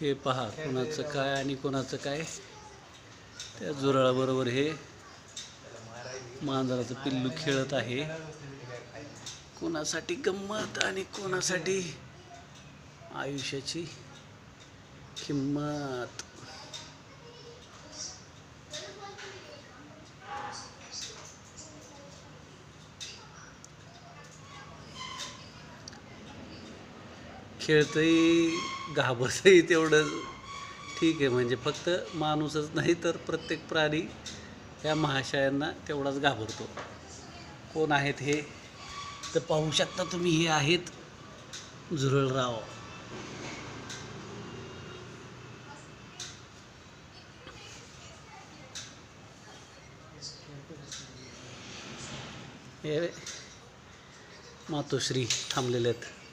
हे पहा कोणाचं काय आणि कोणाचं काय. त्या झुरळाबरोबर हे मांजराचं पिल्लू खेळत आहे. कोणासाठी गंमत आणि कोणासाठी आयुष्याची किंमत. खेळतही घाबरतही तेवढं ठीक आहे. म्हणजे फक्त माणूसच नाही तर प्रत्येक प्राणी या महाशयांना तेवढाच घाबरतो. कोण आहेत हे तर पाहू शकता तुम्ही. हे आहेत झुरळराव. हे मातोश्री थांबलेले आहेत.